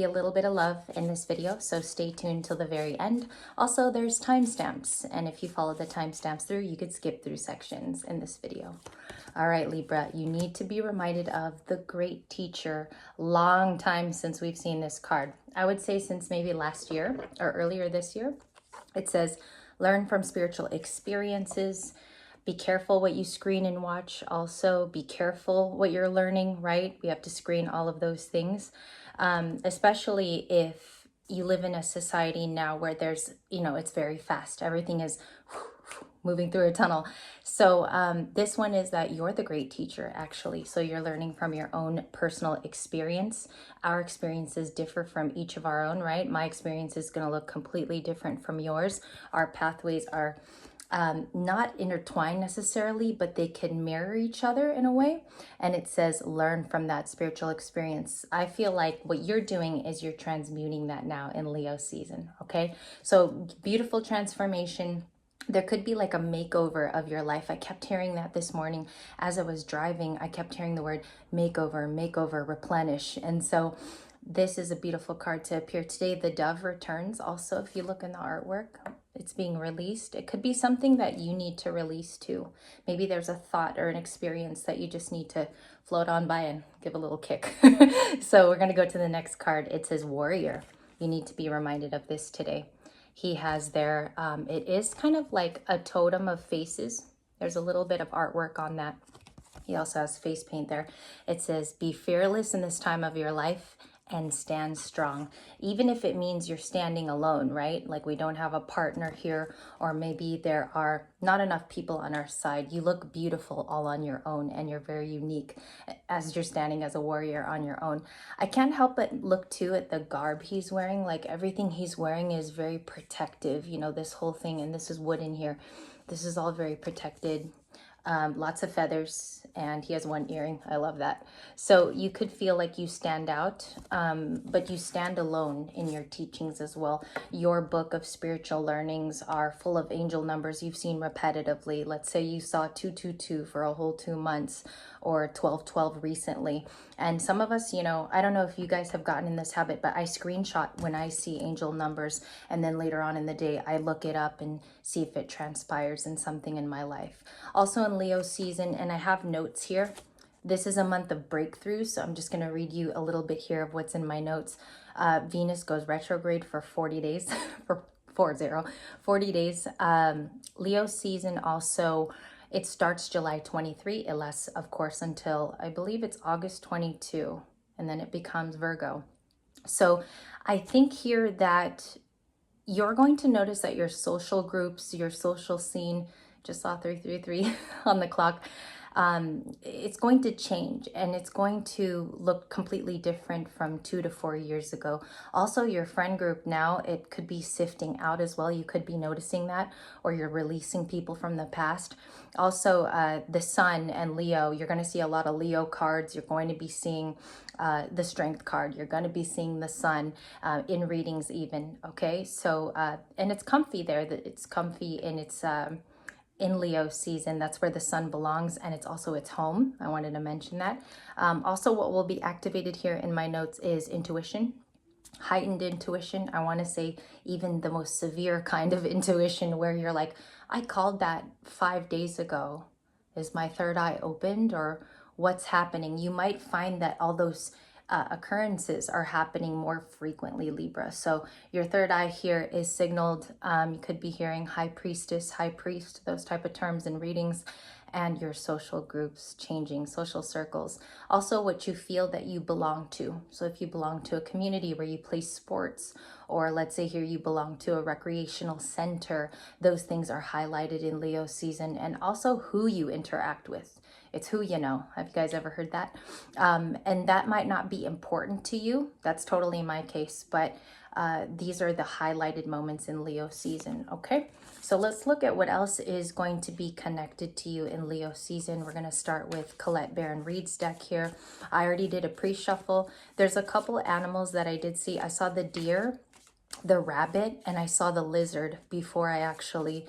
A little bit of love in this video, so stay tuned till the very end. Also, there's timestamps, and if you follow the timestamps through, you could skip through sections in this video. All right, Libra, you need to be reminded of the great teacher. Long time since we've seen this card. I would say since maybe last year or earlier this year. It says, learn from spiritual experiences. Be careful what you screen and watch. Also, be careful what you're learning, right? We have to screen all of those things, especially if you live in a society now where there's, it's very fast. Everything is moving through a tunnel. So this one is that you're the great teacher, actually. So you're learning from your own personal experience. Our experiences differ from each of our own, right? My experience is going to look completely different from yours. Our pathways are not intertwined necessarily, but they can mirror each other in a way. And it says, learn from that spiritual experience. I feel like what you're doing is you're transmuting that now in Leo season. Okay. So beautiful transformation. There could be like a makeover of your life. I kept hearing that this morning as I was driving. I kept hearing the word makeover, replenish. And so this is a beautiful card to appear today. The dove returns. Also, if you look in the artwork, it's being released. It could be something that you need to release too. Maybe there's a thought or an experience that you just need to float on by and give a little kick. So we're going to go to the next card. It says warrior. You need to be reminded of this today. He has there, it is kind of like a totem of faces. There's a little bit of artwork on that. He also has face paint there. It says, be fearless in this time of your life and stand strong, even if it means you're standing alone, right? Like we don't have a partner here, or maybe there are not enough people on our side. You look beautiful all on your own, and you're very unique as you're standing as a warrior on your own. I can't help but look too at the garb he's wearing. Like everything he's wearing is very protective, this whole thing, and this is wood in here. This is all very protected. Lots of feathers, and he has one earring. I love that. So you could feel like you stand out, but you stand alone in your teachings as well. Your book of spiritual learnings are full of angel numbers you've seen repetitively. Let's say you saw 222 for a whole 2 months, or 1212 recently. And some of us, I don't know if you guys have gotten in this habit, but I screenshot when I see angel numbers, and then later on in the day I look it up and see if it transpires in something in my life. Also in Leo season, and I have notes here, this is a month of breakthroughs, so I'm just going to read you a little bit here of what's in my notes. Venus goes retrograde for 40 days, for 40 days. Leo season also, it starts July 23. It lasts, of course, until I believe it's August 22, and then it becomes Virgo. So I think here that you're going to notice that your social groups, your social scene, just saw 333 on the clock, it's going to change, and it's going to look completely different from 2 to 4 years ago. Also, your friend group now, it could be sifting out as well. You could be noticing that, or you're releasing people from the past. Also, the sun and Leo, you're going to see a lot of Leo cards. You're going to be seeing the strength card. You're going to be seeing the sun in readings even. Okay, so and it's comfy there. It's comfy, and it's in Leo season. That's where the sun belongs, and it's also its home. I wanted to mention that. Also, what will be activated here in my notes is intuition, heightened intuition. I want to say even the most severe kind of intuition, where you're like, I called that 5 days ago. Is my third eye opened, or what's happening? You might find that all those occurrences are happening more frequently, Libra. So your third eye here is signaled. You could be hearing high priestess, high priest, those type of terms in readings, and your social groups changing, social circles. Also, what you feel that you belong to. So if you belong to a community where you play sports, or let's say here you belong to a recreational center, those things are highlighted in Leo season. And also who you interact with. It's who you know. Have you guys ever heard that? And that might not be important to you. That's totally my case. But these are the highlighted moments in Leo season. Okay, so let's look at what else is going to be connected to you in Leo season. We're going to start with Colette Baron Reed's deck here. I already did a pre-shuffle. There's a couple animals that I did see. I saw the deer, the rabbit, and I saw the lizard before I actually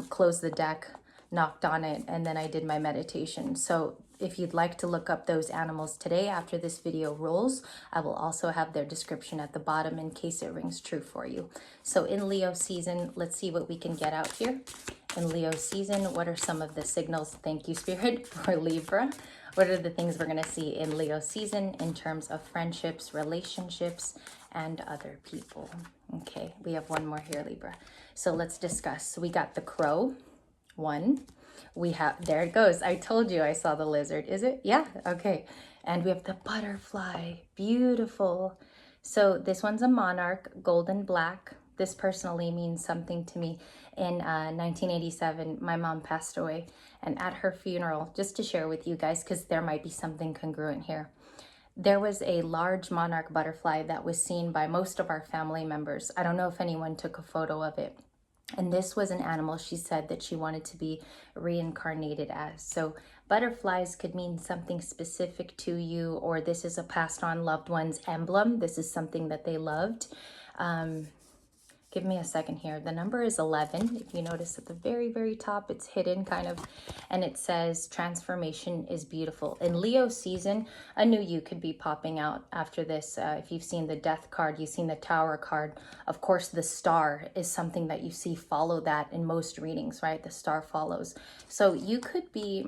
closed the deck, knocked on it, and then I did my meditation. So if you'd like to look up those animals today after this video rolls, I will also have their description at the bottom in case it rings true for you. So in Leo season, let's see what we can get out here. In Leo season, what are some of the signals? Thank you, Spirit, for Libra. What are the things we're going to see in Leo season in terms of friendships, relationships, and other people? Okay, we have one more here, Libra. So let's discuss. So we got the crow, one. We have, there it goes. I told you I saw the lizard. Is it? Yeah, okay. And we have the butterfly, beautiful. So this one's a monarch, golden black. This personally means something to me. In 1987, my mom passed away, and at her funeral, just to share with you guys, because there might be something congruent here, there was a large monarch butterfly that was seen by most of our family members. I don't know if anyone took a photo of it. And this was an animal she said that she wanted to be reincarnated as. So butterflies could mean something specific to you, or this is a passed on loved one's emblem. This is something that they loved. Give me a second here. The number is 11. If you notice at the very, very top, it's hidden kind of, and it says transformation is beautiful. In Leo season, a new you could be popping out after this. If you've seen the death card, you've seen the tower card. Of course, the star is something that you see follow that in most readings, right? The star follows. So you could be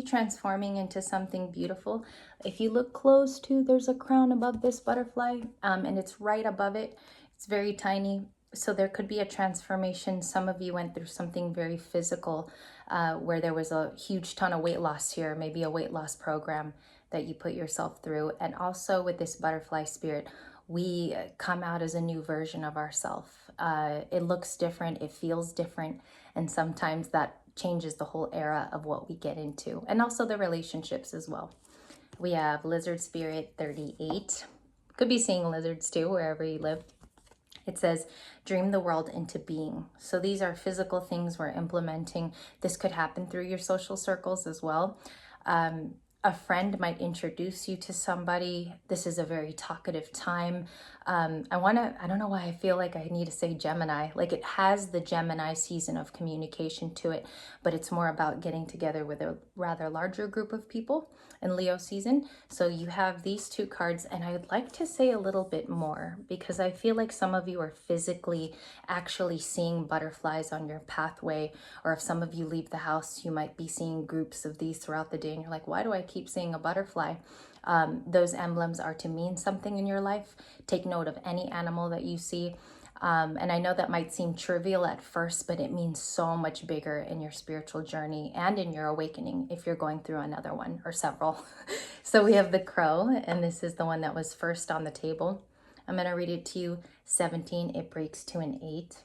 transforming into something beautiful. If you look close to, there's a crown above this butterfly, and it's right above it. It's very tiny, so there could be a transformation. Some of you went through something very physical, where there was a huge ton of weight loss here, maybe a weight loss program that you put yourself through. And also with this butterfly spirit, we come out as a new version of ourselves. It looks different, it feels different, and sometimes that changes the whole era of what we get into, and also the relationships as well. We have lizard spirit 38. Could be seeing lizards too, wherever you live. It says, dream the world into being. So these are physical things we're implementing. This could happen through your social circles as well. A friend might introduce you to somebody. This is a very talkative time. I don't know why I feel like I need to say Gemini. Like it has the Gemini season of communication to it, but it's more about getting together with a rather larger group of people in Leo season. So you have these two cards, and I would like to say a little bit more because I feel like some of you are physically actually seeing butterflies on your pathway, or if some of you leave the house, you might be seeing groups of these throughout the day, and you're like, why do I keep seeing a butterfly? Those emblems are to mean something in your life. Take note of any animal that you see. And I know that might seem trivial at first, but it means so much bigger in your spiritual journey and in your awakening if you're going through another one or several. So we have the crow, and this is the one that was first on the table. I'm going to read it to you. 17, it breaks to an 8.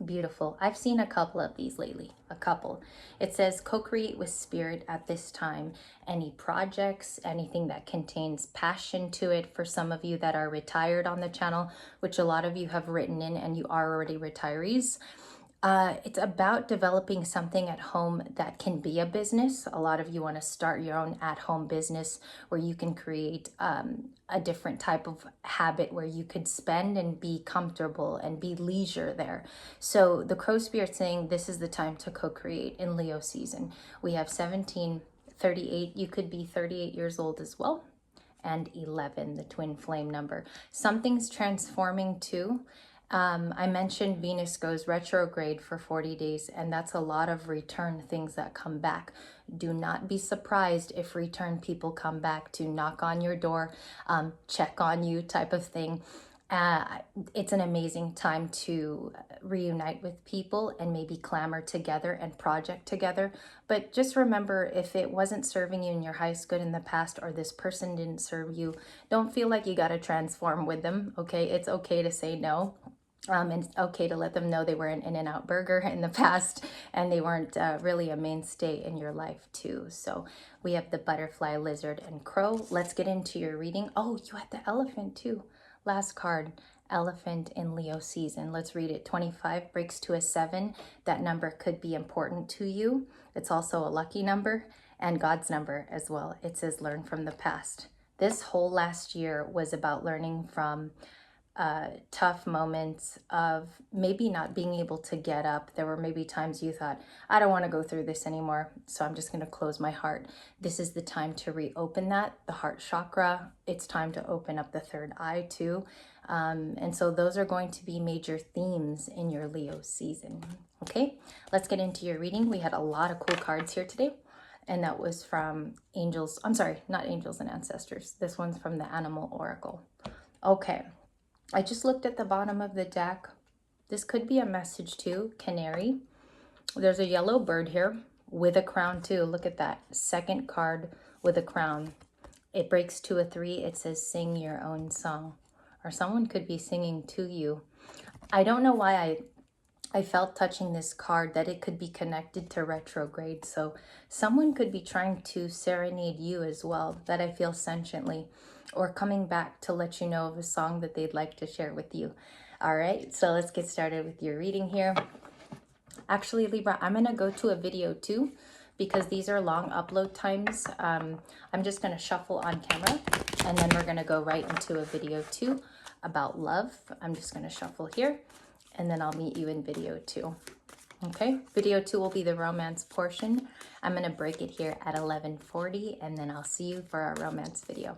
Beautiful. I've seen a couple of these lately, a couple. It says co-create with spirit at this time. Any projects, anything that contains passion to it. For some of you that are retired on the channel, which a lot of you have written in and you are already retirees. It's about developing something at home that can be a business. A lot of you want to start your own at-home business where you can create a different type of habit where you could spend and be comfortable and be leisure there. So the crow spirit saying this is the time to co-create in Leo season. We have 17, 38. You could be 38 years old as well. And 11, the twin flame number. Something's transforming too. I mentioned Venus goes retrograde for 40 days, and that's a lot of return things that come back. Do not be surprised if return people come back to knock on your door, check on you type of thing. It's an amazing time to reunite with people and maybe clamor together and project together. But just remember, if it wasn't serving you in your highest good in the past, or this person didn't serve you, don't feel like you got to transform with them. Okay, it's okay to say no. And it's okay to let them know they were an In-N-Out burger in the past and they weren't really a mainstay in your life too. So we have the butterfly, lizard, and crow. Let's get into your reading. Oh, you had the elephant too. Last card, elephant in Leo season. Let's read it. 25 breaks to a 7. That number could be important to you. It's also a lucky number and God's number as well. It says learn from the past. This whole last year was about learning from tough moments of maybe not being able to get up. There were maybe times you thought, I don't want to go through this anymore, so I'm just going to close my heart. This is the time to reopen that, the heart chakra. It's time to open up the third eye too. And so those are going to be major themes in your Leo season. Okay, let's get into your reading. We had a lot of cool cards here today. And that was from angels. I'm sorry, not angels and ancestors. This one's from the Animal Oracle. Okay. I just looked at the bottom of the deck. This could be a message too, canary. There's a yellow bird here with a crown too. Look at that. Second card with a crown. It breaks to a 3. It says sing your own song. Or someone could be singing to you. I don't know why I felt touching this card that it could be connected to retrograde. So someone could be trying to serenade you as well, that I feel sentiently, or coming back to let you know of a song that they'd like to share with you. All right, so let's get started with your reading here. Actually, Libra, I'm going to go to a video too, because these are long upload times. I'm just going to shuffle on camera, and then we're going to go right into a video too about love. I'm just going to shuffle here, and then I'll meet you in video 2. Okay, video 2 will be the romance portion. I'm going to break it here at 11:40, and then I'll see you for our romance video.